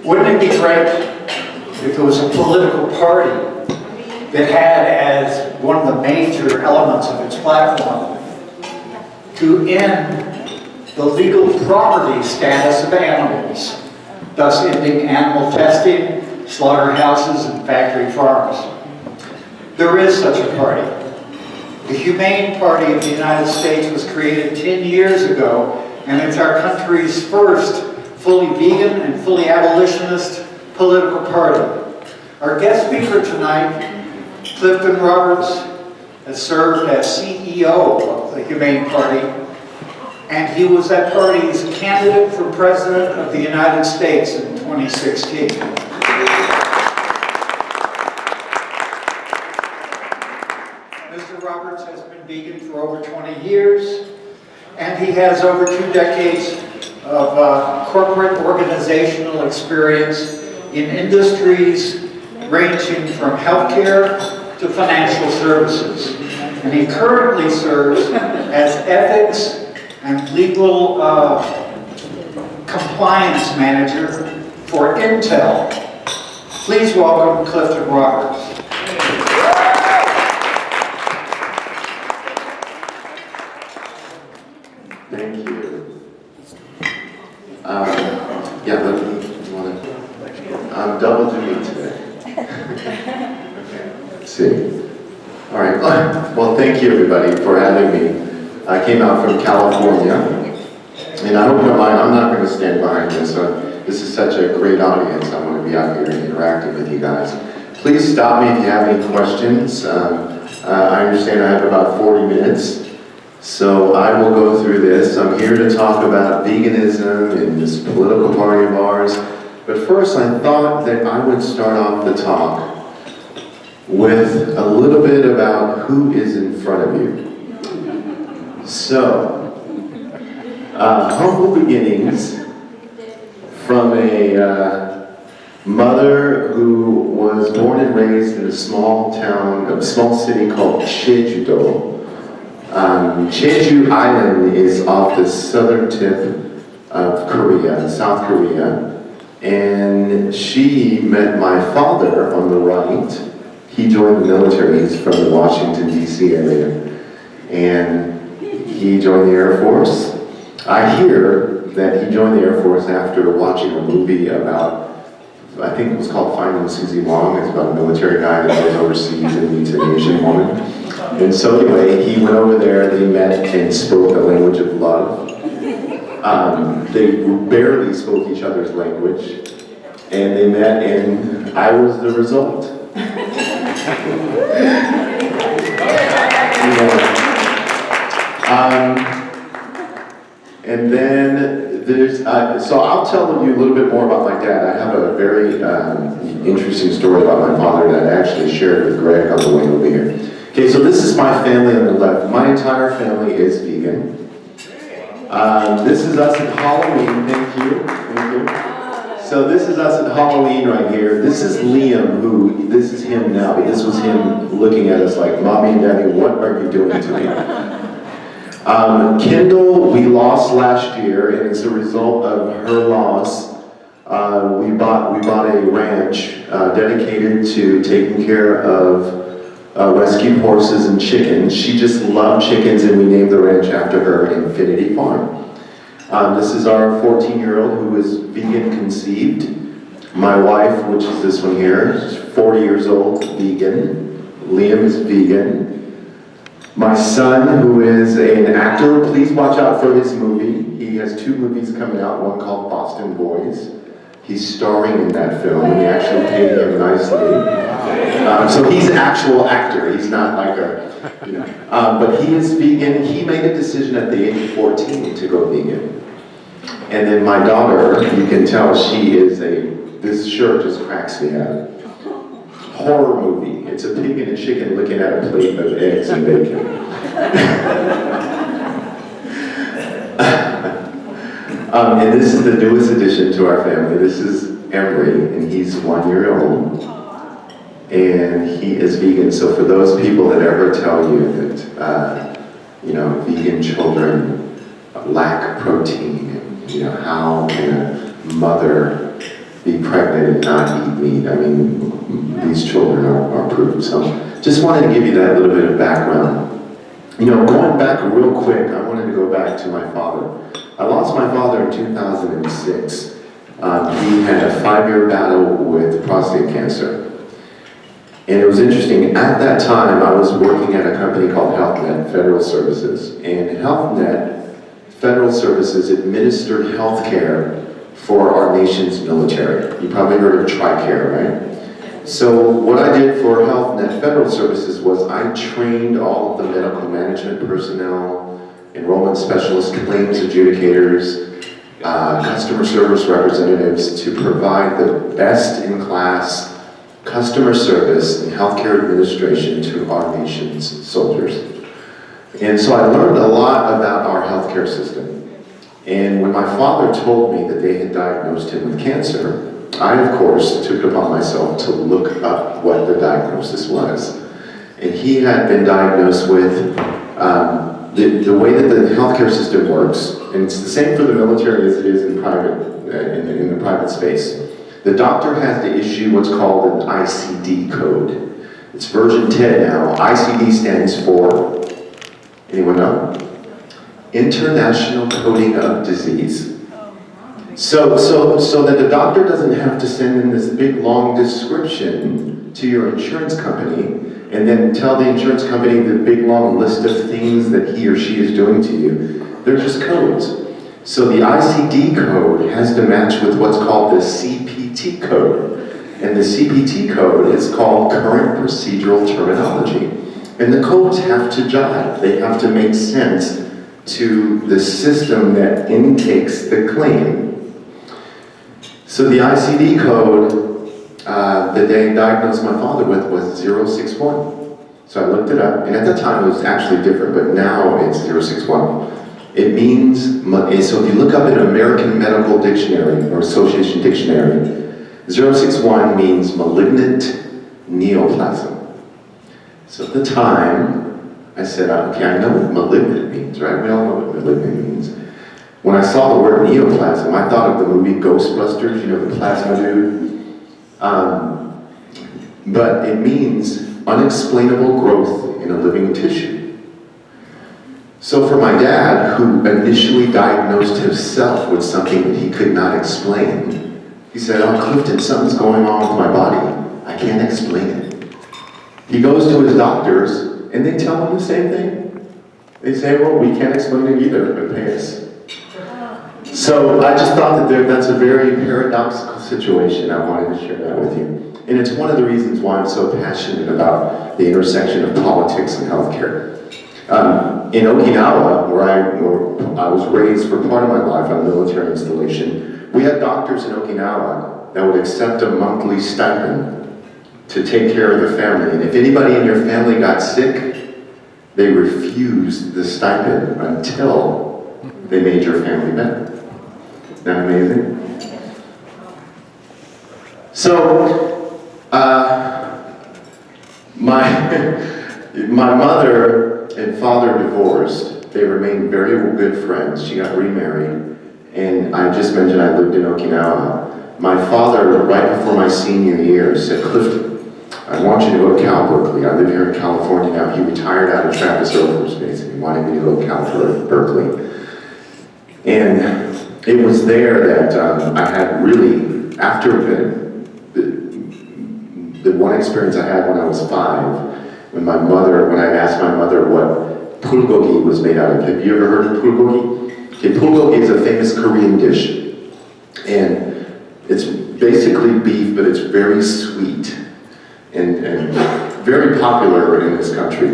Wouldn't it be great if there was a political party that had as one of the major elements of its platform to end the legal property status of animals, thus ending animal testing, slaughterhouses, and factory farms? There is such a party. The Humane Party of the United States was created 10 years ago, and it's our country's first fully vegan and fully abolitionist political party. Our guest speaker tonight, Clifton Roberts, has served as CEO of the Humane Party, and he was that party's candidate for President of the United States in 2016. Mr. Roberts has been vegan for over 20 years, and he has over 2 decades of corporate organizational experience in industries ranging from healthcare to financial services. And he currently serves as ethics and legal compliance manager for Intel. Please welcome Clifton Roberts. Thank you. I'm double duty today. Let's see. All right. Well, thank you everybody for having me. I came out from California, and I hope you don't mind. I'm not going to stand behind this. This is such a great audience. I want to be out here and interacting with you guys. Please stop me if you have any questions. I understand I have about 40 minutes. So I will go through this. I'm here to talk about veganism and this political party of ours. But first, I thought that I would start off the talk with a little bit about who is in front of you. So, humble beginnings from a mother who was born and raised in a small city called Jeju-do. Jeju Island is off the southern tip of Korea, South Korea, and she met my father on the right. He joined the military. He's from the Washington, D.C. area, and he joined the Air Force. I hear that he joined the Air Force after watching a movie about, I think it was called Finding Susie Wong. It's about a military guy that goes overseas and meets an Asian woman. And so anyway, he went over there, they met and spoke the language of love. They barely spoke each other's language, and they met, and I was the result. And then there's, so I'll tell you a little bit more about my dad. I have a very interesting story about my father that I actually shared with Greg on the way over here. Okay, so this is my family on the left. My entire family is vegan. This is us at Halloween, thank you. So this is us at Halloween right here. This is Liam, this is him now, but this was him looking at us like, Mommy and Daddy, what are you doing to me? Kendall, we lost last year, and as a result of her loss, we bought a ranch dedicated to taking care of rescued horses and chickens. She just loved chickens, and we named the ranch after her, Infinity Farm. This is our 14-year-old who is vegan conceived. My wife, which is this one here, is 40 years old, vegan. Liam is vegan. My son, who is an actor, please watch out for his movie. He has 2 movies coming out, one called Boston Boys. He's starring in that film, and we actually paid him nicely. So he's an actual actor. He's not like but he is vegan. He made a decision at the age of 14 to go vegan. And then my daughter, you can tell she is this shirt just cracks me up. Horror movie. It's a pig and a chicken looking at a plate of eggs and bacon. And this is the newest addition to our family. This is Emery, and he's 1 year old. And he is vegan. So for those people that ever tell you that, vegan children lack protein, how can a mother be pregnant and not eat meat. I mean, these children are proof. So just wanted to give you that little bit of background. You know, going back real quick, I wanted to go back to my father. I lost my father in 2006. He had a 5-year battle with prostate cancer. And it was interesting, at that time I was working at a company called HealthNet Federal Services. And HealthNet Federal Services administered healthcare for our nation's military. You probably heard of TRICARE, right? So what I did for HealthNet Federal Services was I trained all of the medical management personnel, enrollment specialists, claims adjudicators, customer service representatives to provide the best-in-class customer service and healthcare administration to our nation's soldiers. And so I learned a lot about our healthcare system. And when my father told me that they had diagnosed him with cancer, I, of course, took it upon myself to look up what the diagnosis was. And he had been diagnosed with the way that the healthcare system works, and it's the same for the military as it is in private, in the private space. The doctor has to issue what's called an ICD code. It's version 10 now. ICD stands for, anyone know? International Coding of Disease. So that the doctor doesn't have to send in this big long description to your insurance company and then tell the insurance company the big long list of things that he or she is doing to you. They're just codes. So the ICD code has to match with what's called the CPT code. And the CPT code is called Current Procedural Terminology. And the codes have to jive. They have to make sense to the system that intakes the claim. So the ICD code that they diagnosed my father with was 061. So I looked it up, and at the time it was actually different, but now it's 061. It means, so if you look up in American Medical Dictionary or Association Dictionary, 061 means malignant neoplasm. So at the time, I said, okay, I know what malignant means, right? We all know what malignant means. When I saw the word neoplasm, I thought of the movie Ghostbusters, you know, the plasma dude. But it means unexplainable growth in a living tissue. So for my dad, who initially diagnosed himself with something that he could not explain, he said, oh, Clifton, something's going on with my body. I can't explain it. He goes to his doctors, and they tell him the same thing. They say, well, we can't explain it either, but pay us. So I just thought that that's a very paradoxical situation. I wanted to share that with you. And it's one of the reasons why I'm so passionate about the intersection of politics and healthcare. In Okinawa, where I was raised for part of my life on a military installation, we had doctors in Okinawa that would accept a monthly stipend to take care of the family. And if anybody in your family got sick, they refused the stipend until they made your family better. Isn't that amazing? So, my mother and father divorced. They remained very good friends. She got remarried. And I just mentioned I lived in Okinawa. My father, right before my senior year, said, Clifton, I want you to go to Cal Berkeley. I live here in California now. He retired out of Travis Air Force Base and he wanted me to go to Cal Berkeley. And it was there that I had really, after the one experience I had when I was 5, when I asked my mother what bulgogi was made out of. Have you ever heard of bulgogi? Okay, bulgogi is a famous Korean dish. And it's basically beef, but it's very sweet and very popular in this country.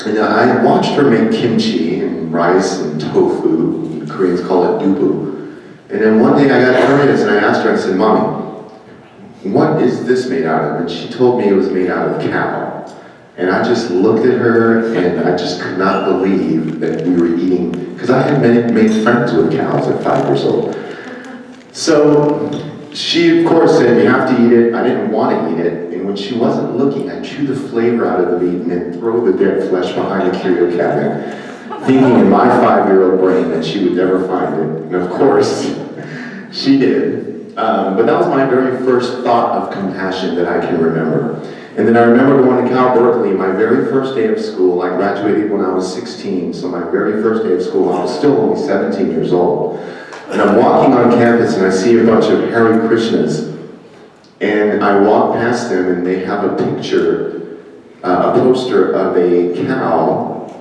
And I watched her make kimchi and rice and tofu, and Koreans call it dubu. And then one day I got curious and I asked her, I said, Mommy, what is this made out of? And she told me it was made out of cow. And I just looked at her and I just could not believe that we were eating, because I had made friends with cows at 5 years old. So she, of course, said, you have to eat it. I didn't want to eat it. And when she wasn't looking, I'd chew the flavor out of the meat and then throw the dead flesh behind the curio cabinet, thinking in my 5-year-old brain that she would never find it. And of course, she did. But that was my very first thought of compassion that I can remember. And then I remember going to Cal Berkeley, my very first day of school. I graduated when I was 16, so my very first day of school, I was still only 17 years old. And I'm walking on campus and I see a bunch of Hare Krishnas. And I walk past them and they have a picture, a poster of a cow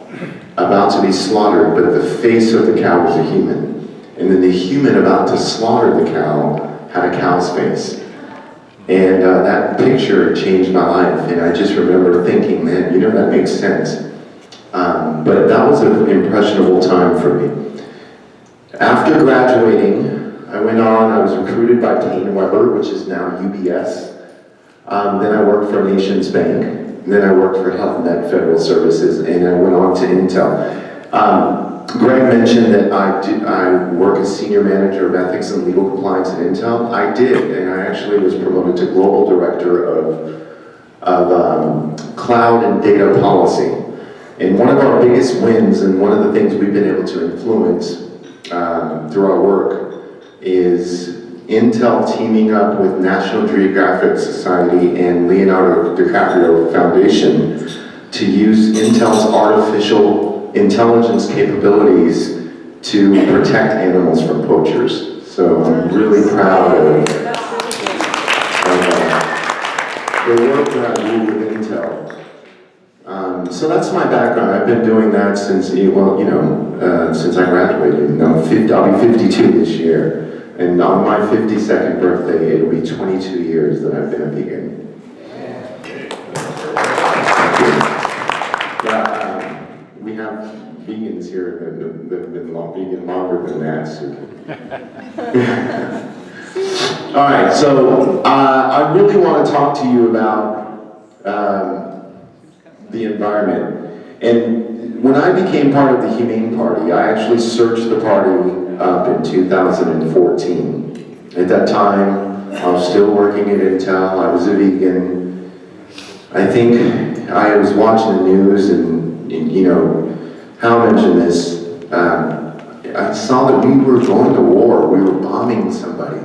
about to be slaughtered, but the face of the cow was a human. And then the human about to slaughter the cow had a cow's face. And that picture changed my life, and I just remember thinking, man, you know, that makes sense. But that was an impressionable time for me. After graduating, I went on, I was recruited by Payne Weber, which is now UBS. Then I worked for Nations Bank, and then I worked for Health Net Federal Services, and I went on to Intel. Greg mentioned that I work as Senior Manager of Ethics and Legal Compliance at Intel. I did, and I actually was promoted to Global Director of Cloud and Data Policy. And one of our biggest wins, and one of the things we've been able to influence through our work, is Intel teaming up with National Geographic Society and Leonardo DiCaprio Foundation to use Intel's artificial intelligence capabilities to protect animals from poachers. So I'm really proud of the work that I do with Intel. So that's my background. I've been doing that since, well, since I graduated. I'll be 52 this year. And on my 52nd birthday, it'll be 22 years that I've been a vegan. We have vegans here that have been vegan longer than that. So. All right, so I really want to talk to you about the environment. And when I became part of the Humane Party, I actually searched the party up in 2014. At that time, I was still working at Intel. I was a vegan. I think I was watching the news and Hal mentioned this. I saw that we were going to war. We were bombing somebody.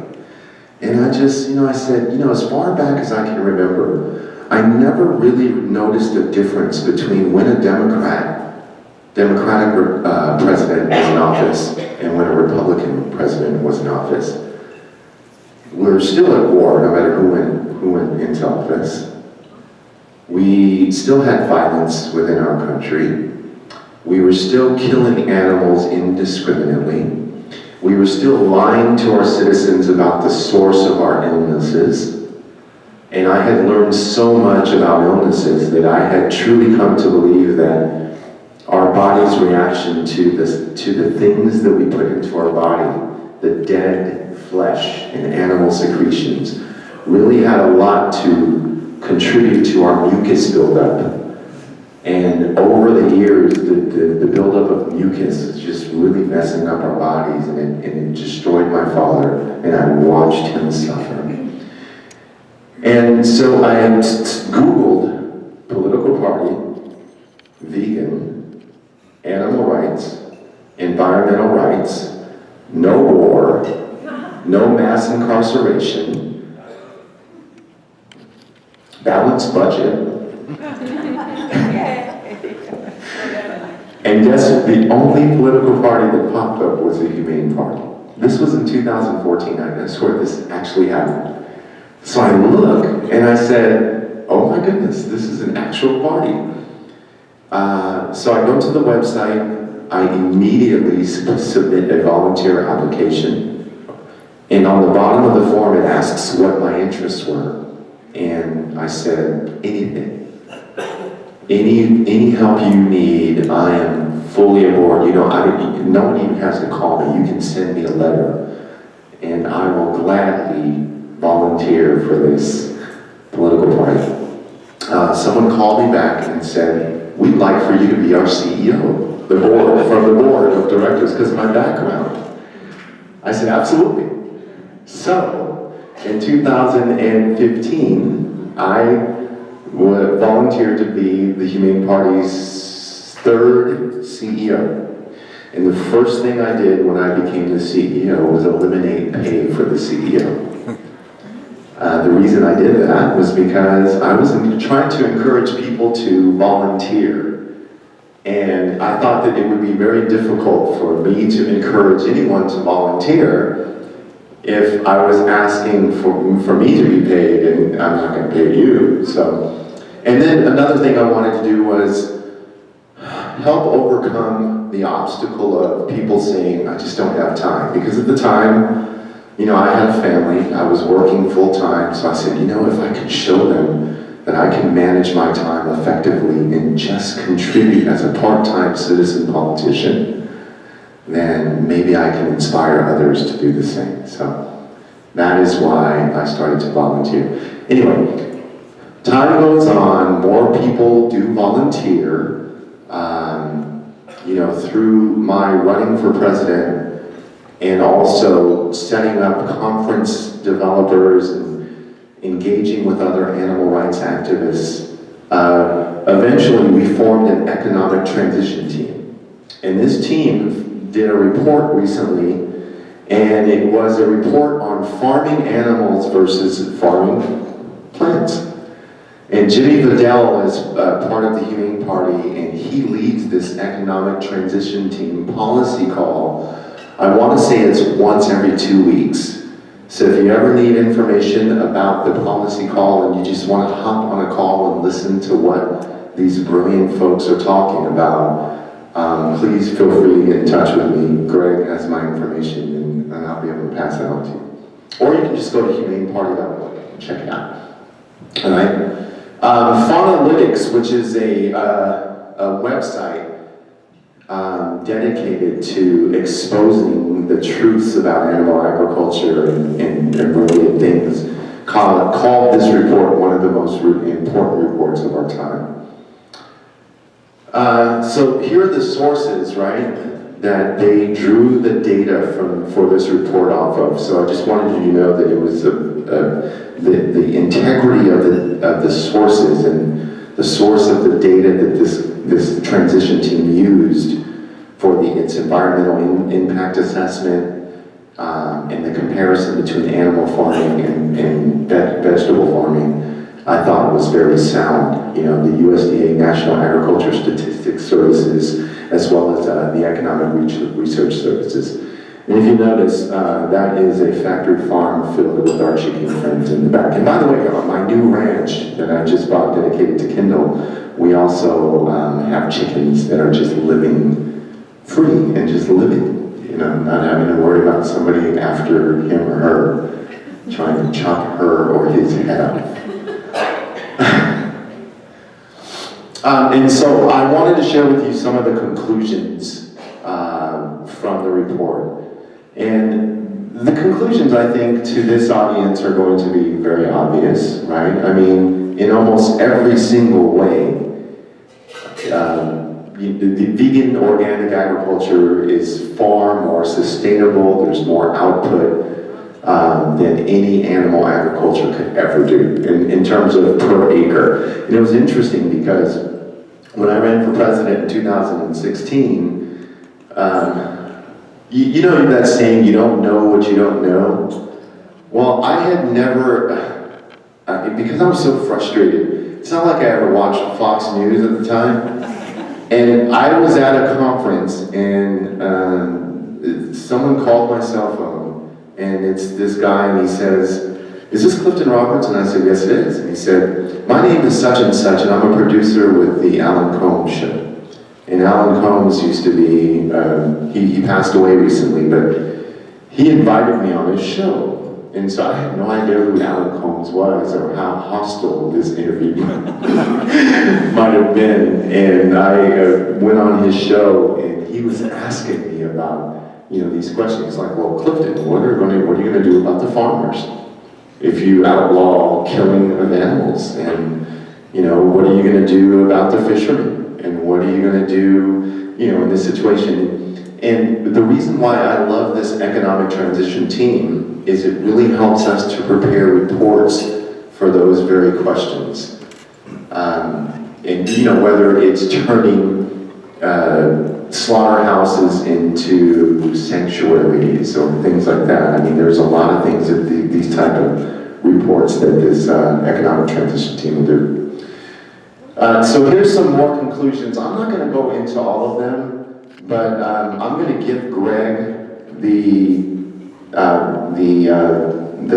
And I just, I said, as far back as I can remember, I never really noticed a difference between when a Democratic president was in office and when a Republican president was in office. We're still at war, no matter who went into office. We still had violence within our country. We were still killing animals indiscriminately. We were still lying to our citizens about the source of our illnesses. And I had learned so much about illnesses that I had truly come to believe that our body's reaction to the things that we put into our body, the dead flesh and animal secretions, really had a lot to contribute to our mucus buildup. And over the years, the buildup of mucus is just really messing up our bodies, and it destroyed my father, and I watched him suffer. And so I Googled political party, vegan, animal rights, environmental rights, no war, no mass incarceration, balanced budget. And guess what? The only political party that popped up was the Humane Party. This was in 2014. I swear this actually happened. So I look and I said, oh my goodness, this is an actual party. So I go to the website. I immediately submit a volunteer application. And on the bottom of the form, it asks what my interests were. And I said, anything. Any help you need, I am fully aboard. No one even has to call me. You can send me a letter, and I will gladly volunteer for this political party. Someone called me back and said, we'd like for you to be our CEO, from the board of directors, because of my background. I said, absolutely. So, in 2015, I volunteered to be the Humane Party's third CEO. And the first thing I did when I became the CEO was eliminate pay for the CEO. The reason I did that was because I was trying to encourage people to volunteer. And I thought that it would be very difficult for me to encourage anyone to volunteer if I was asking for me to be paid, and I'm not going to pay you. So, and then another thing I wanted to do was help overcome the obstacle of people saying, I just don't have time. Because at the time, you know, I had a family, I was working full time, so I said, you know, if I could show them that I can manage my time effectively and just contribute as a part-time citizen politician, then maybe I can inspire others to do the same. So that is why I started to volunteer. Anyway, time goes on, more people do volunteer. You know, through my running for president and also setting up conference developers and engaging with other animal rights activists, eventually we formed an economic transition team. And this team did a report recently, and it was a report on farming animals versus farming plants. And Jimmy Vidal is part of the Humane Party, and he leads this economic transition team policy call. I want to say it's once every 2 weeks. So if you ever need information about the policy call and you just want to hop on a call and listen to what these brilliant folks are talking about, please feel free to get in touch with me. Greg has my information, and I'll be able to pass it on to you. Or you can just go to humaneparty.org and check it out. All right? Faunalytics, which is a website dedicated to exposing the truths about animal agriculture and related things, called this report one of the most important reports of our time. So here are the sources, right, that they drew the data for this report off of. So I just wanted you to know that it was the integrity of the sources and the source of the data that this transition team used for its environmental impact assessment and the comparison between animal farming and vegetable farming, I thought was very sound. You know, the USDA National Agriculture Statistics Services, as well as the Economic Research Services. And if you notice, that is a factory farm filled with our chicken friends in the back. And by the way, on my new ranch that I just bought dedicated to Kindle, we also have chickens that are just living free and just living, you know, not having to worry about somebody after him or her trying to chop her or his head off. And so I wanted to share with you some of the conclusions from the report. And the conclusions, I think, to this audience are going to be very obvious, right? I mean, in almost every single way, the vegan organic agriculture is far more sustainable, there's more output than any animal agriculture could ever do in terms of per acre. And it was interesting because when I ran for president in 2016, you know that saying, you don't know what you don't know? Well, I had never, because I was so frustrated, it's not like I ever watched Fox News at the time, and I was at a conference and someone called my cell phone, and it's this guy, and he says, is this Clifton Roberts? And I said, yes it is. And he said, my name is such and such, and I'm a producer with the Alan Combs show. And Alan Combs used to be, he passed away recently, but he invited me on his show. And so I had no idea who Alan Combs was or how hostile this interview might have been. And I went on his show, and he was asking me about, you know, these questions like, well, Clifton, what are you going to do about the farmers if you outlaw killing of animals? And, you know, what are you going to do about the fishermen? And what are you going to do, you know, in this situation? And the reason why I love this economic transition team is it really helps us to prepare reports for those very questions. And, you know, whether it's turning slaughterhouses into sanctuaries or things like that. I mean, there's a lot of things that these type of reports that this economic transition team will do. So here's some more conclusions. I'm not going to go into all of them, but I'm going to give Greg the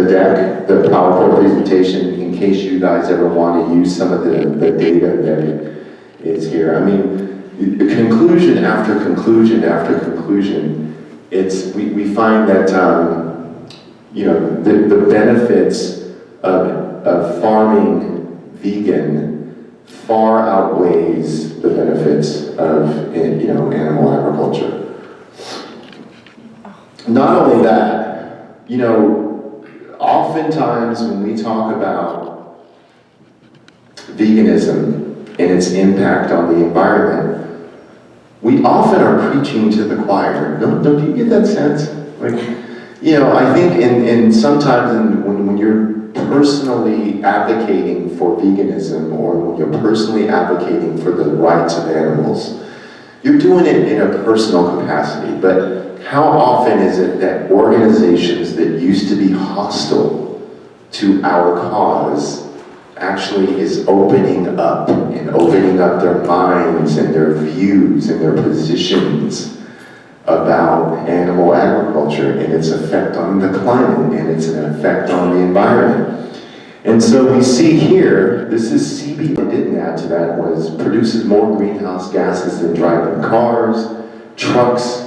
deck, the PowerPoint presentation, in case you guys ever want to use some of the data that is here. I mean, conclusion after conclusion after conclusion, we find that the benefits of farming vegan far outweighs the benefits of animal agriculture. Not only that, oftentimes when we talk about veganism and its impact on the environment, we often are preaching to the choir. Don't you get that sense? I think in sometimes when you're personally advocating for veganism, or when you're personally advocating for the rights of animals, you're doing it in a personal capacity. But how often is it that organizations that used to be hostile to our cause actually is opening up their minds and their views and their positions about animal agriculture and its effect on the climate and its effect on the environment. And so we see here, this is CB, I didn't add to that, produces more greenhouse gases than driving cars, trucks,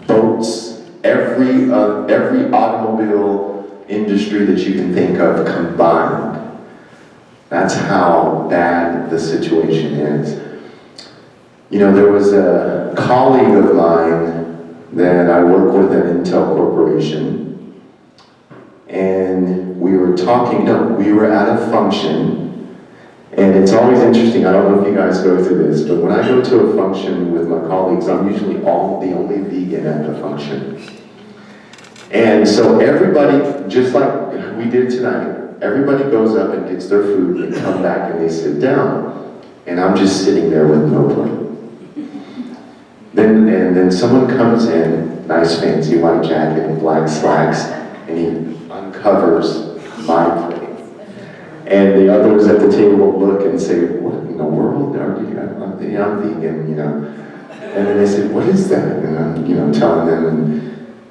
boats, every automobile industry that you can think of combined. That's how bad the situation is. There was a colleague of mine that I work with at Intel Corporation, and we were we were at a function, and it's always interesting, I don't know if you guys go through this, but when I go to a function with my colleagues, I'm usually the only vegan at the function. And so everybody, just like we did tonight, everybody goes up and gets their food and come back and they sit down. And I'm just sitting there with no plate. Then someone comes in, nice fancy white jacket and black slacks, and he uncovers my plate. And the others at the table look and say, what in the world are you? I'm vegan, And then they say, what is that? And I'm, telling them. And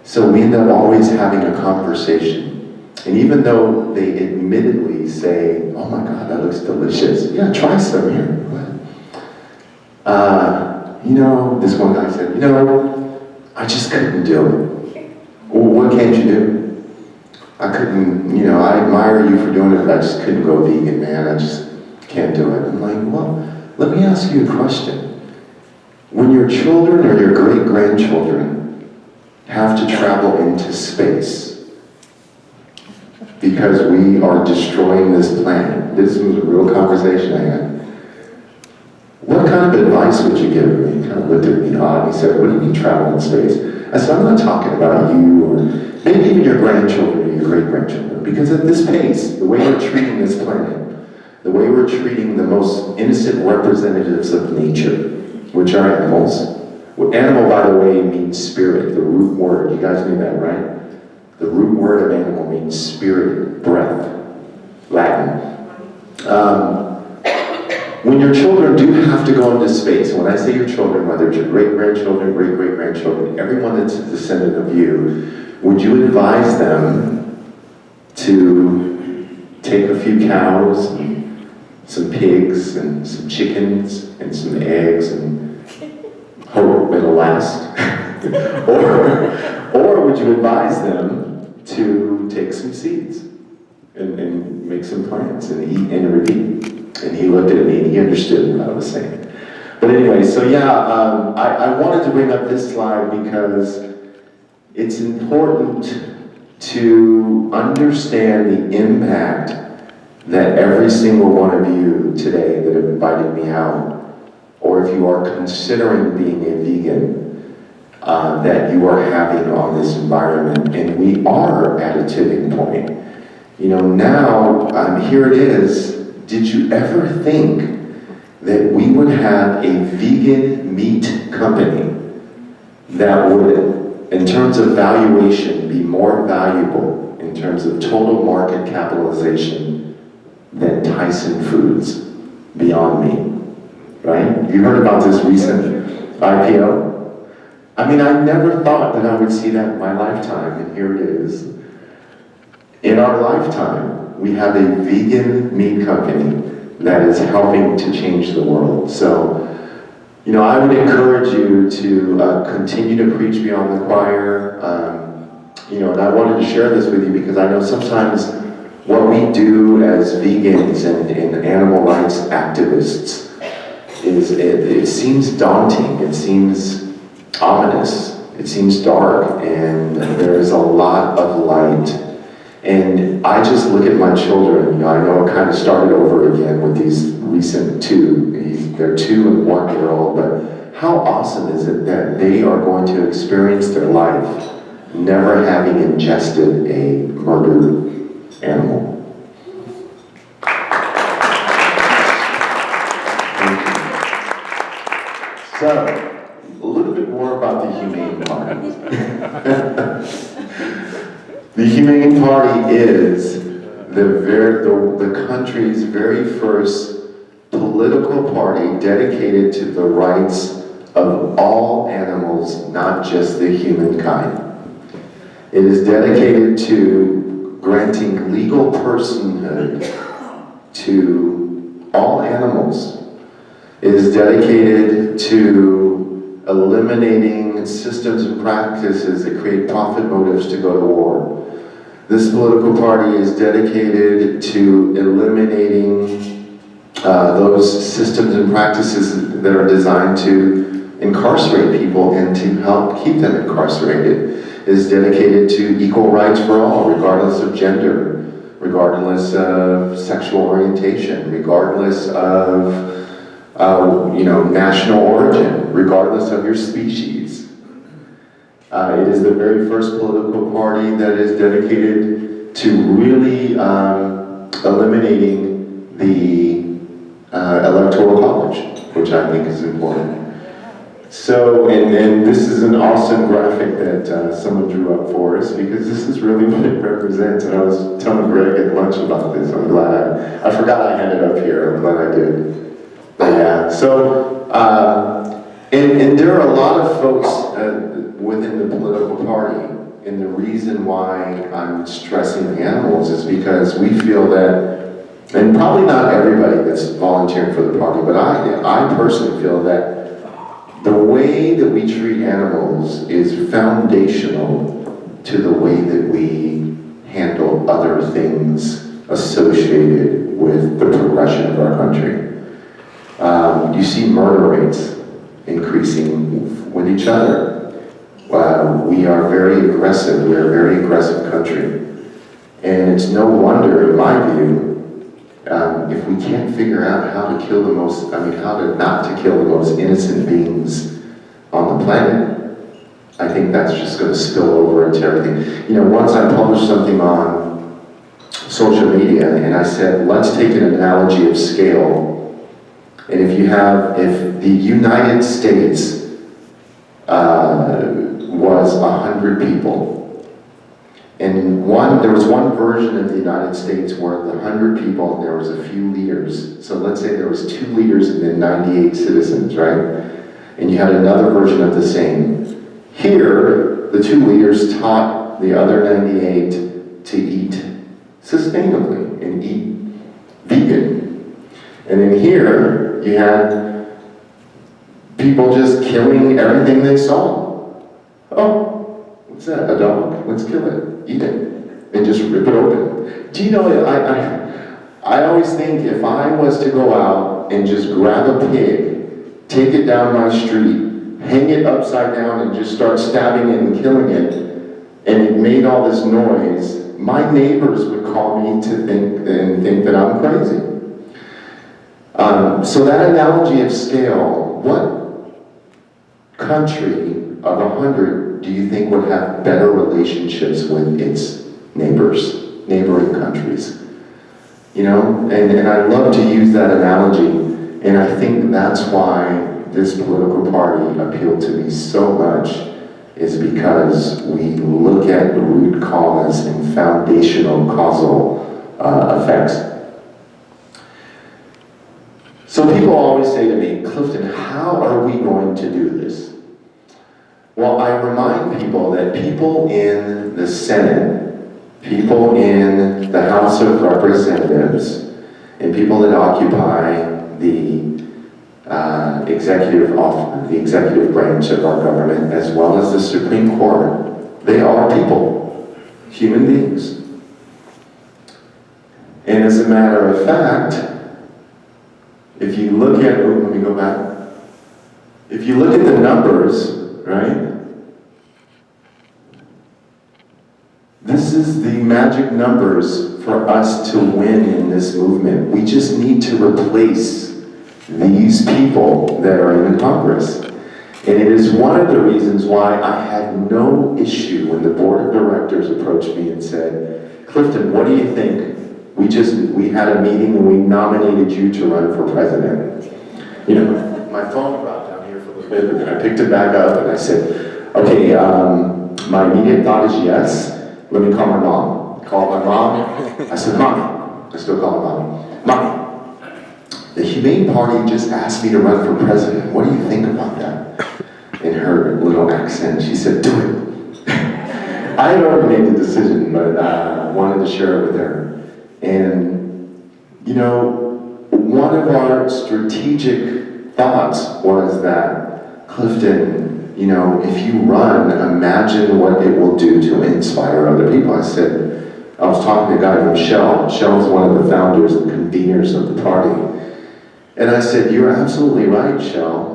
so we end up always having a conversation. And even though they admittedly say, oh my God, that looks delicious. Yeah, try some here. This one guy said, I just couldn't do it. Well, what can't you do? I couldn't, I admire you for doing it, but I just couldn't go vegan, man. I just can't do it. I'm like, well, let me ask you a question. When your children or your great-grandchildren have to travel into space because we are destroying this planet, this was a real conversation I had. What kind of advice would you give me? He kind of looked at me odd. He said, what do you mean travel in space? I said, I'm not talking about you or maybe even your grandchildren or your great-grandchildren. Because at this pace, the way we're treating this planet, the way we're treating the most innocent representatives of nature, which are animals. Animal, by the way, means spirit, the root word. You guys knew that, right? The root word of animal means spirit, breath, Latin. When your children do have to go into space, when I say your children, whether it's your great-grandchildren, great-great-grandchildren, everyone that's a descendant of you, would you advise them to take a few cows, and some pigs, and some chickens, and some eggs, and hope it'll last? or would you advise them to take some seeds and make some plants and eat and repeat? And he looked at me and he understood what I was saying. But anyway, so yeah, I wanted to bring up this slide because it's important to understand the impact that every single one of you today that have invited me out, or if you are considering being a vegan, that you are having on this environment. And we are at a tipping point. Now, here it is. Did you ever think that we would have a vegan meat company that would, in terms of valuation, be more valuable in in terms of total market capitalization than Tyson Foods, Beyond Meat, right? You heard about this recent IPO? I mean, I never thought that I would see that in my lifetime, and here it is. In our lifetime, we have a vegan meat company that is helping to change the world. So, you know, I would encourage you to continue to preach beyond the choir. You know, and I wanted to share this with you because I know sometimes what we do as vegans and animal rights activists is, it seems daunting, it seems ominous, it seems dark, and there is a lot of light. And I just look at my children, you know, I know I kind of started over again with these recent they're 2 and 1 year old, but how awesome is it that they are going to experience their life never having ingested a murdered animal? So, a little bit more about the Humane Party. The Humane Party is the country's very first political party dedicated to the rights of all animals, not just the humankind. It is dedicated to granting legal personhood to all animals. It is dedicated to eliminating systems and practices that create profit motives to go to war. This political party is dedicated to eliminating those systems and practices that are designed to incarcerate people and to help keep them incarcerated. It is dedicated to equal rights for all, regardless of gender, regardless of sexual orientation, regardless of national origin, regardless of your species. It is the very first political party that is dedicated to really eliminating the electoral college, which I think is important. So, and this is an awesome graphic that someone drew up for us, because this is really what it represents. And I was telling Greg at lunch about this. I'm glad I forgot I had it up here. I'm glad I did. But yeah, so, and there are a lot of folks within the political party, and the reason why I'm stressing the animals is because we feel that, and probably not everybody that's volunteering for the party, but I personally feel that the way that we treat animals is foundational to the way that we handle other things associated with the progression of our country. You see murder rates increasing with each other. We are very aggressive. We are a very aggressive country. And it's no wonder, in my view, if we can't figure out how to not to kill the most innocent beings on the planet, I think that's just going to spill over into everything. You know, once I published something on social media, and I said, let's take an analogy of scale. And if the United States was 100 people, and there was one version of the United States where the 100 people, there was a few leaders. So let's say there was 2 leaders and then 98 citizens, right? And you had another version of the same. Here, the 2 leaders taught the other 98 to eat sustainably and eat vegan. And then here, you had people just killing everything they saw. Oh, what's that? A dog? Let's kill it. Eat it. And just rip it open. Do you know, I always think if I was to go out and just grab a pig, take it down my street, hang it upside down and just start stabbing it and killing it, and it made all this noise, my neighbors would call me to think that I'm crazy. So that analogy of scale, what country of 100 do you think would have better relationships with its neighboring countries? You know, and I love to use that analogy, and I think that's why this political party appealed to me so much, is because we look at the root cause and foundational causal effects. So people always say to me, Clifton, how are we going to do this? Well, I remind people that people in the Senate, people in the House of Representatives, and people that occupy the executive branch of our government, as well as the Supreme Court, they are people, human beings. And as a matter of fact, if you look at, let me go back. If you look at the numbers, right? This is the magic numbers for us to win in this movement. We just need to replace these people that are in Congress. And it is one of the reasons why I had no issue when the board of directors approached me and said, Clifton, what do you think? We had a meeting and we nominated you to run for president. You know, my phone dropped down here for a little bit, but then I picked it back up and I said, okay, my immediate thought is yes. Let me call my mom. I called my mom. I said, Mommy. I still call her Mommy. Mommy, the Humane Party just asked me to run for president. What do you think about that? In her little accent, she said, do it. I had already made the decision, but I wanted to share it with her. And, you know, one of our strategic thoughts was that, Clifton, you know, if you run, imagine what it will do to inspire other people. I was talking to a guy named Shell. Shell's one of the founders and conveners of the party. And I said, you're absolutely right, Shell.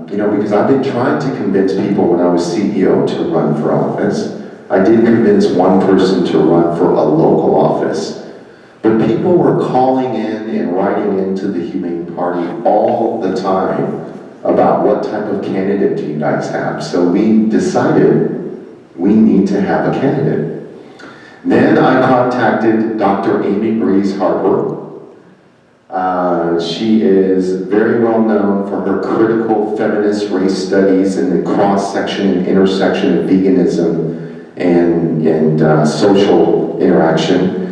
You know, because I've been trying to convince people when I was CEO to run for office. I did convince one person to run for a local office. But people were calling in and writing into the Humane Party all the time about what type of candidate do you guys have. So we decided we need to have a candidate. Then I contacted Dr. Amy Breeze Harper. She is very well known for her critical feminist race studies and the cross-section and intersection of veganism and social interaction.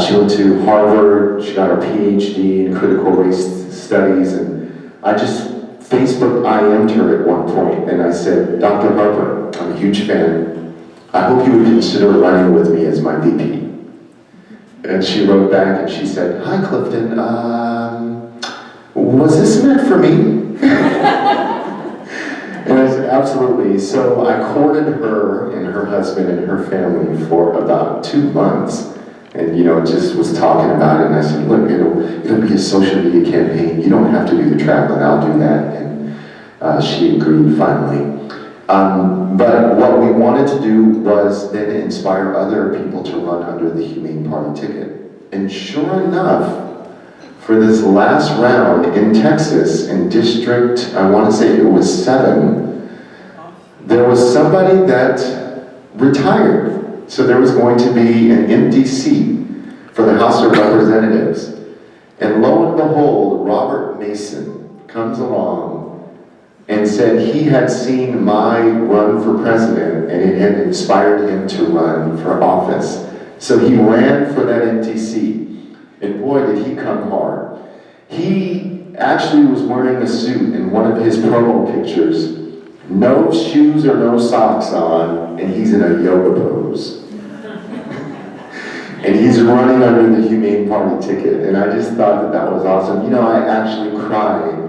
She went to Harvard, she got her PhD in critical race studies, and I just Facebook IM'd her at one point, and I said, Dr. Harper, I'm a huge fan. I hope you would consider running with me as my VP. And she wrote back and she said, hi Clifton, was this meant for me? And I said, absolutely. So I courted her and her husband and her family for about 2 months. And, you know, just was talking about it, and I said, look, it'll be a social media campaign. You don't have to do the traveling, I'll do that. And she agreed finally. But what we wanted to do was then inspire other people to run under the Humane Party ticket. And sure enough, for this last round in Texas, in District, I want to say it was 7, there was somebody that retired. So there was going to be an empty seat for the House of Representatives. And lo and behold, Robert Mason comes along and said he had seen my run for president and it had inspired him to run for office. So he ran for that empty seat. And boy, did he come hard. He actually was wearing a suit in one of his promo pictures, no shoes or no socks on, and he's in a yoga pose. And he's running under the Humane Party ticket. And I just thought that was awesome. You know, I actually cried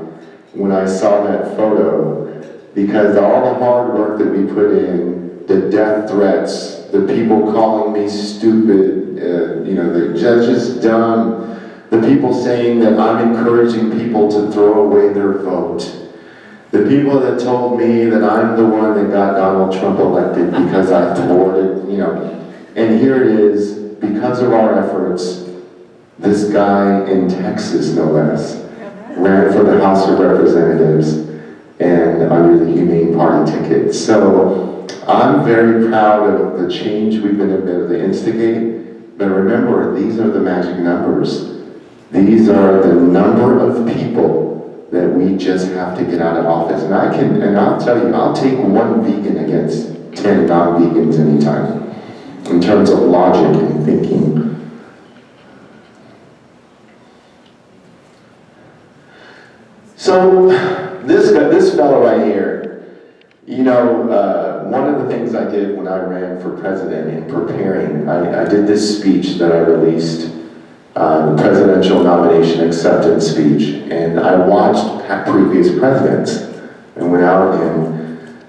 when I saw that photo because all the hard work that we put in, the death threats, the people calling me stupid, you know, the judges dumb, the people saying that I'm encouraging people to throw away their vote, the people that told me that I'm the one that got Donald Trump elected because I thwarted, you know, and here it is, because of our efforts, this guy in Texas, no less, ran for the House of Representatives and under the Humane Party ticket. So I'm very proud of the change we've been able to instigate, but remember, these are the magic numbers. These are the number of people that we just have to get out of office. And I'll tell you, I'll take one vegan against 10 non-vegans anytime, in terms of logic and thinking. So, this fellow right here, you know, one of the things I did when I ran for president in preparing, I did this speech that I released, the presidential nomination acceptance speech, and I watched previous presidents and went out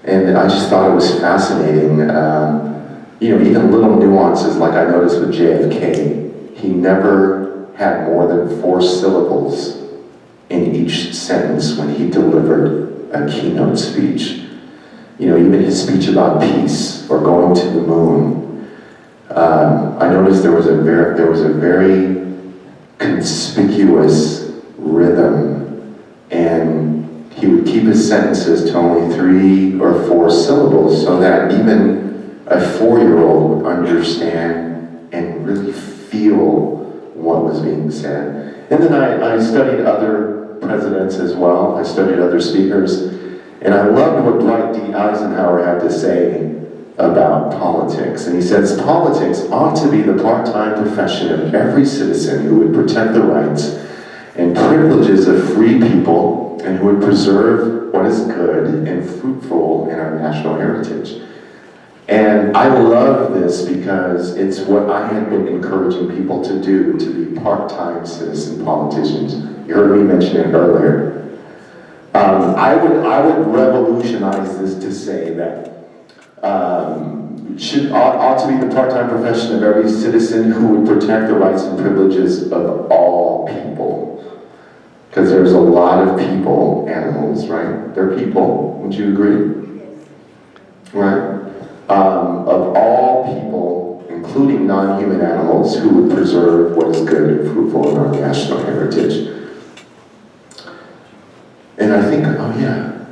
and I just thought it was fascinating. You know, even little nuances like I noticed with JFK, he never had more than 4 syllables in each sentence when he delivered a keynote speech. You know, even his speech about peace or going to the moon. I noticed there was a very conspicuous rhythm, and he would keep his sentences to only 3 or 4 syllables so that even a 4-year-old would understand and really feel what was being said. And then I studied other presidents as well. I studied other speakers, and I loved what Dwight D. Eisenhower had to say about politics. And he says, politics ought to be the part-time profession of every citizen who would protect the rights and privileges of free people and who would preserve what is good and fruitful in our national heritage. And I love this because it's what I have been encouraging people to do, to be part-time citizen politicians. You heard me mention it earlier. I would revolutionize this to say that ought to be the part-time profession of every citizen who would protect the rights and privileges of all people. Because there's a lot of people, animals, right? They're people, would you agree? Right? Of all people, including non-human animals, who would preserve what is good and fruitful in our national heritage. And I think, oh yeah,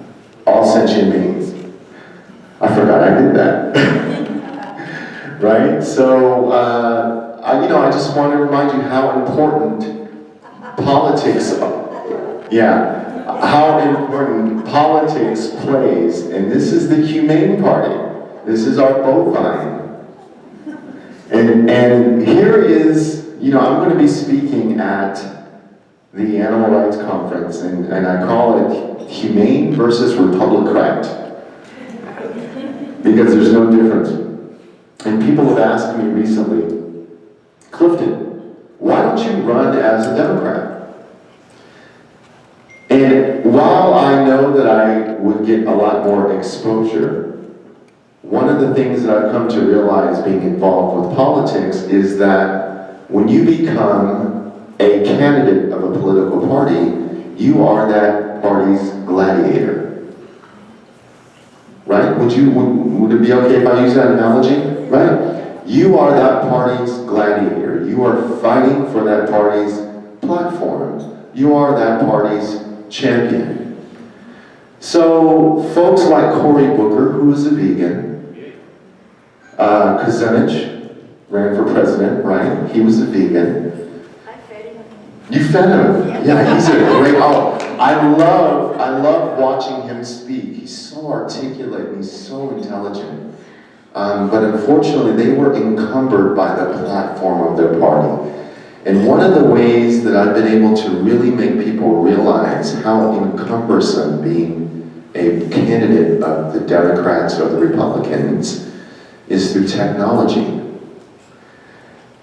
all sentient beings. I forgot I did that. Right? So, I just want to remind you how important politics, how important politics plays. And this is the Humane Party. This is our bovine. And here is, I'm going to be speaking at the Animal Rights Conference, and I call it Humane versus Republicrat. Because there's no difference. And people have asked me recently, Clifton, why don't you run as a Democrat? And while I know that I would get a lot more exposure, one of the things that I've come to realize being involved with politics is that when you become a candidate of a political party, you are that party's gladiator. Right? Would it be okay if I use that analogy? Right? You are that party's gladiator. You are fighting for that party's platform. You are that party's champion. So, folks like Cory Booker, who is a vegan, Kucinich ran for president, right? He was a vegan. I fed him. You fed him? Yeah, he's a great, I love watching him speak. He's so articulate and he's so intelligent. But unfortunately, they were encumbered by the platform of their party. And one of the ways that I've been able to really make people realize how encumbersome being a candidate of the Democrats or the Republicans is through technology.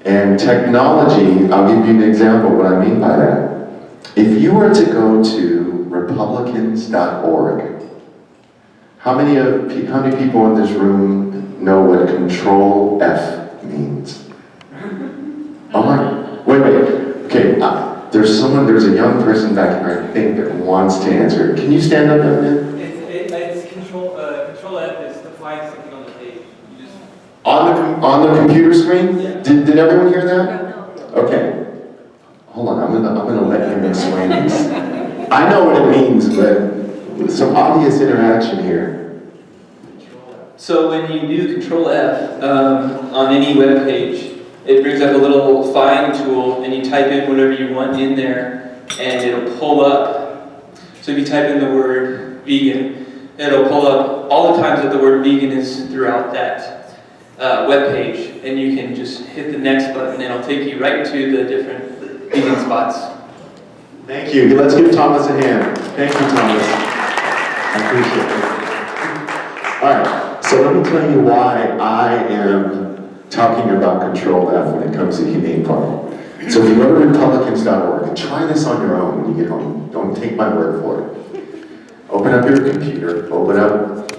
And technology, I'll give you an example of what I mean by that. If you were to go to republicans.org, how many people in this room know what Control F means? Oh my, wait, okay, there's a young person back here, I think, that wants to answer. Can you stand up, young man? It's Control F is to flag something on the page. You just... On the computer screen? Yeah. Did everyone hear that? Okay. Hold on, I'm gonna let him explain this. I know what it means, but some obvious interaction here. So when you do Control F on any web page, it brings up a little find tool, and you type in whatever you want in there, and it'll pull up So if you type in the word vegan, it'll pull up all the times that the word vegan is throughout that web page, and you can just hit the next button, and it'll take you right to the different vegan spots. Thank you. Let's give Thomas a hand. Thank you, Thomas. I appreciate it. All right, so let me tell you why I am talking about Control F when it comes to Humane Party. So if you go to Republicans.org and try this on your own when you get home, don't take my word for it. Open up your computer, open up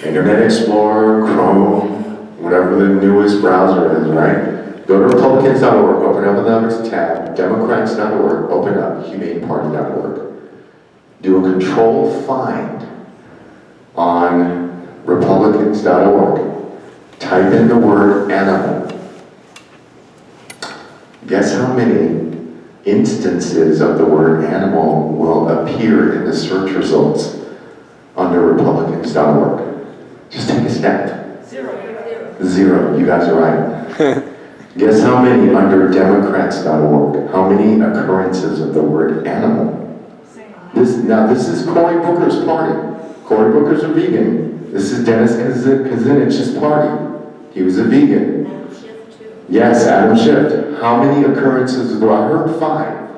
Internet Explorer, Chrome, whatever the newest browser is, right? Go to Republicans.org, open up another tab, Democrats.org, open up HumaneParty.org. Do a control find on Republicans.org. Type in the word animal. Guess how many instances of the word animal will appear in the search results under Republicans.org? Just take a stab. Zero. You guys are right. Guess how many under Democrats.org? How many occurrences of the word animal? This is Cory Booker's party. Cory Booker's a vegan. This is Dennis Kuzinich's party. He was a vegan. Adam Schiff too. Yes, Adam Schiff. How many occurrences? I heard 5.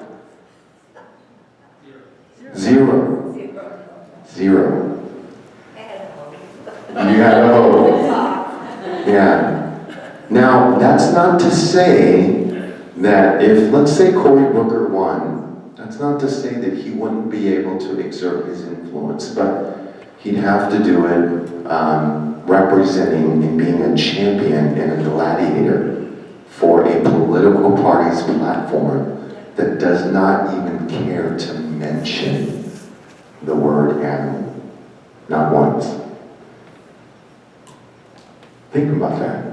Zero. Zero. You had a hope. Yeah. Now, that's not to say that if, let's say Cory Booker won, that's not to say that he wouldn't be able to exert his influence, but he'd have to do it representing and being a champion and a gladiator for a political party's platform that does not even care to mention the word animal. Not once. Think about that.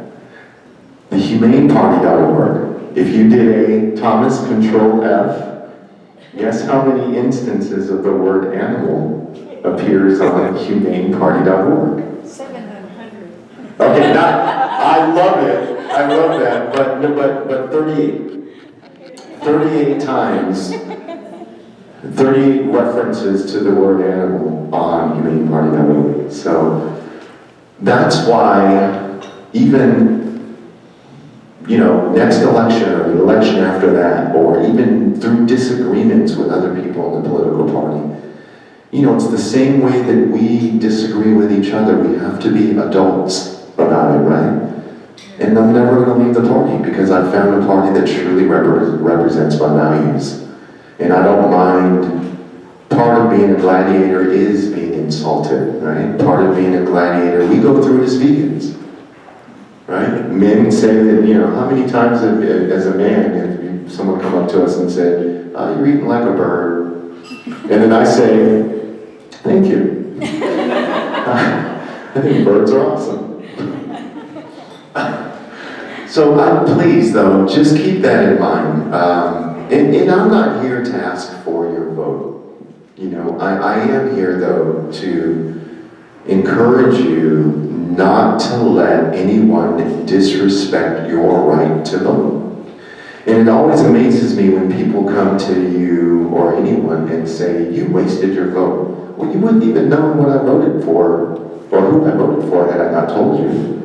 The HumaneParty.org. If you did a Thomas Control F, guess how many instances of the word animal appears on HumaneParty.org? 700. Okay, I love it. I love that. But 38. 38 times. 38 references to the word animal on HumaneParty.org. So that's why even next election or the election after that, or even through disagreements with other people in the political party, it's the same way that we disagree with each other. We have to be adults about it, right? And I'm never going to leave the party because I've found a party that truly represents my values. And I don't mind, part of being a gladiator is being insulted, right? Part of being a gladiator, we go through it as vegans. Right? Men say that, how many times as a man have someone come up to us and said, oh, you're eating like a bird. And then I say, thank you. I think birds are awesome. So please, though, just keep that in mind. And I'm not here to ask for your vote. I am here, though, to encourage you not to let anyone disrespect your right to vote. And it always amazes me when people come to you or anyone and say, you wasted your vote. Well, you wouldn't even know what I voted for or who I voted for had I not told you.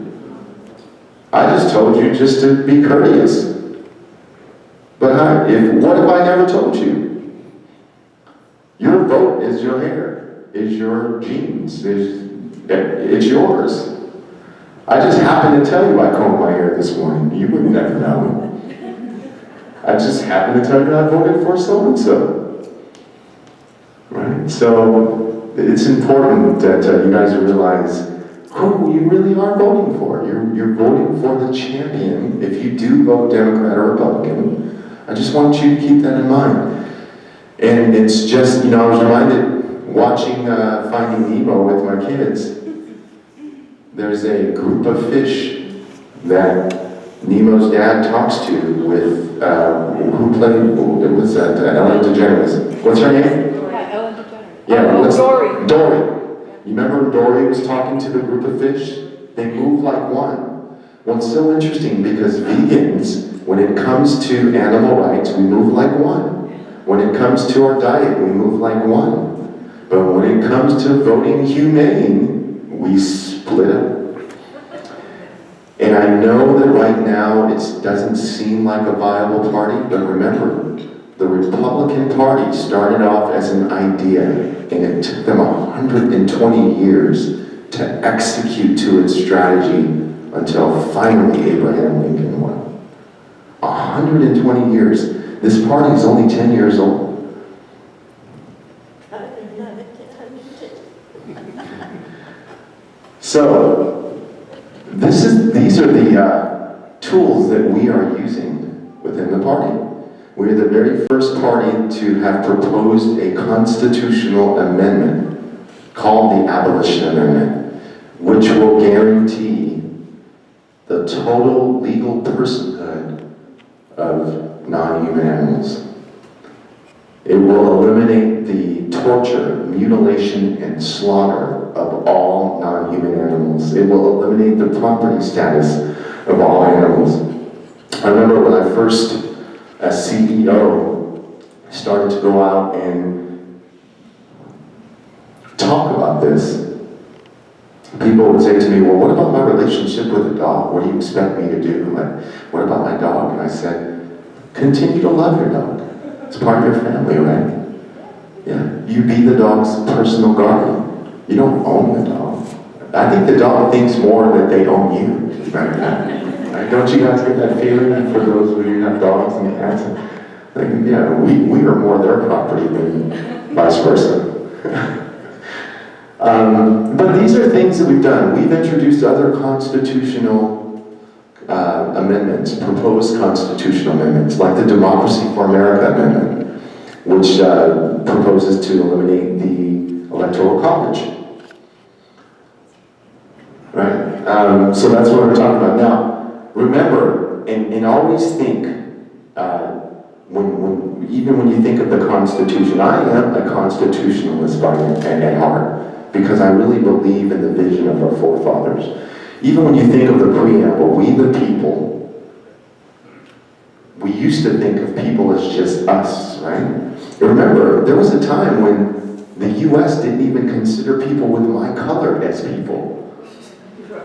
I just told you just to be courteous. But what if I never told you? Your vote is your hair, is your genes, it's yours. I just happened to tell you I combed my hair this morning. You would never know. I just happened to tell you I voted for so-and-so. Right? So it's important that you guys realize who you really are voting for. You're voting for the champion. If you do vote Democrat or Republican, I just want you to keep that in mind. And it's just, I was reminded watching Finding Nemo with my kids. There's a group of fish that Nemo's dad talks to with, who was that? Ellen DeGeneres. What's her name? Yeah, Ellen DeGeneres. Yeah, Dory. Dory. You remember Dory was talking to the group of fish? They move like one. Well, it's so interesting because vegans, when it comes to animal rights, we move like one. When it comes to our diet, we move like one. But when it comes to voting humane, we split up. And I know that right now it doesn't seem like a viable party, but remember, the Republican Party started off as an idea, and it took them 120 years to execute to its strategy until finally Abraham Lincoln won. 120 years. This party is only 10 years old. So, these are the tools that we are using within the party. We're the very first party to have proposed a constitutional amendment called the Abolition Amendment, which will guarantee the total legal personhood of non-human animals. It will eliminate the torture, mutilation, and slaughter of all non-human animals. It will eliminate the property status of all animals. I remember when I first, as CEO, started to go out and talk about this, people would say to me, well, what about my relationship with a dog? What do you expect me to do? Like, what about my dog? And I said, continue to love your dog. It's part of your family, right? Yeah, you be the dog's personal guardian. You don't own the dog. I think the dog thinks more that they own you, right? Right? Don't you guys get that feeling for those of you who have dogs and cats? Like, yeah, we are more their property than vice versa. But these are things that we've done. We've introduced other constitutional amendments, proposed constitutional amendments, like the Democracy for America Amendment, which proposes to eliminate the Electoral College. Right? So that's what we're talking about. Now, remember, and always think, even when you think of the Constitution, I am a constitutionalist at heart, because I really believe in the vision of our forefathers. Even when you think of the preamble, we the people, we used to think of people as just us, right? And remember, there was a time when the U.S. didn't even consider people with my color as people.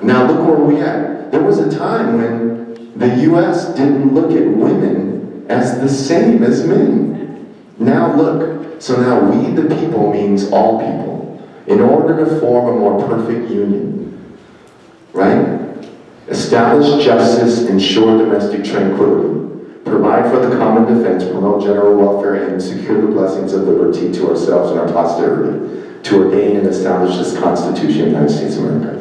Now look where we at. There was a time when the U.S. didn't look at women as the same as men. Now look. So now we the people means all people. In order to form a more perfect union, right? Establish justice, ensure domestic tranquility, provide for the common defense, promote general welfare, and secure the blessings of liberty to ourselves and our posterity, to ordain and establish this Constitution of the United States of America.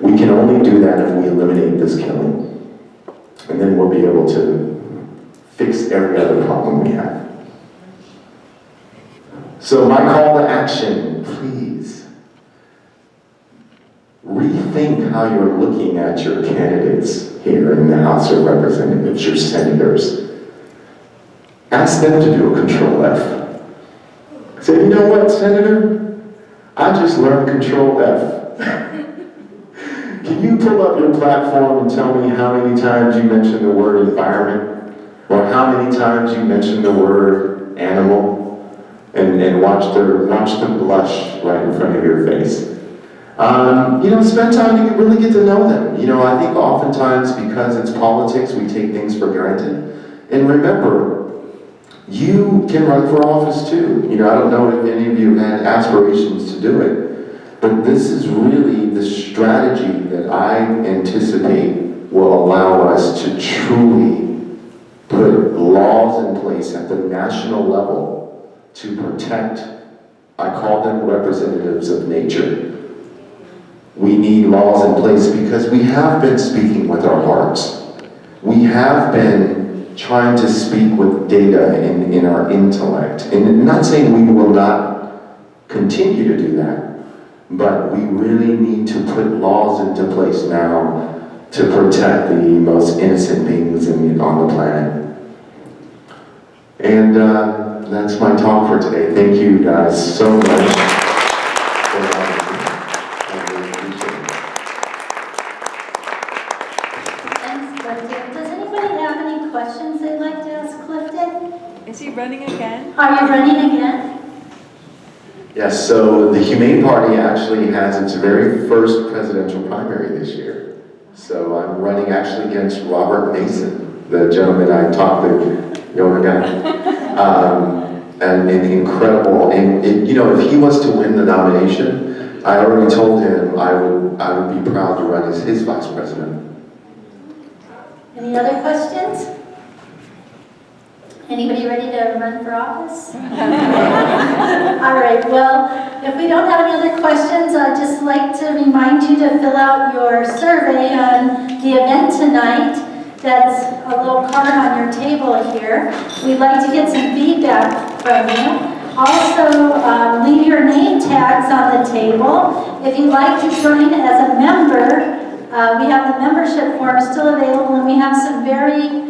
We can only do that if we eliminate this killing. And then we'll be able to fix every other problem we have. So my call to action, please, rethink how you're looking at your candidates here in the House of Representatives, your senators. Ask them to do a Control F. Say, you know what, Senator? I just learned Control F. Can you pull up your platform and tell me how many times you mentioned the word environment? Or how many times you mentioned the word animal? And watch them blush right in front of your face. Spend time to really get to know them. I think oftentimes because it's politics, we take things for granted. And remember, you can run for office too. I don't know if any of you had aspirations to do it, but this is really the strategy that I anticipate will allow us to truly put laws in place at the national level to protect, I call them representatives of nature. We need laws in place because we have been speaking with our hearts. We have been trying to speak with data in our intellect. And I'm not saying we will not continue to do that, but we really need to put laws into place now to protect the most innocent beings on the planet. And that's my talk for today. Thank you guys so much for having me. I really appreciate it. Thanks, Clifton. Does anybody have any questions they'd like to ask Clifton? Is he running again? Are you running again? Yes, so the Humane Party actually has its very first presidential primary this year. So I'm running actually against Robert Mason, the gentleman I talked to, younger guy. And incredible, and you know, if he was to win the nomination, I already told him I would be proud to run as his vice president. Any other questions? Anybody ready to run for office? All right, well, if we don't have any other questions, I'd just like to remind you to fill out your survey on the event tonight. That's a little card on your table here. We'd like to get some feedback from you. Also, leave your name tags on the table. If you'd like to join as a member, we have the membership form still available, and we have some very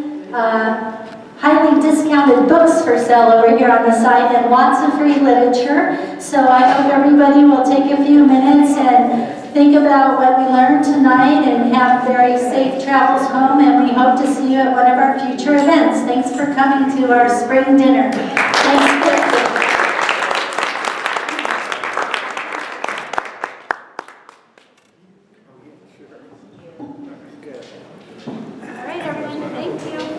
highly discounted books for sale over here on the site and lots of free literature. So I hope everybody will take a few minutes and think about what we learned tonight and have very safe travels home, and we hope to see you at one of our future events. Thanks for coming to our spring dinner. Thanks, Clifton. All right, everyone, thank you.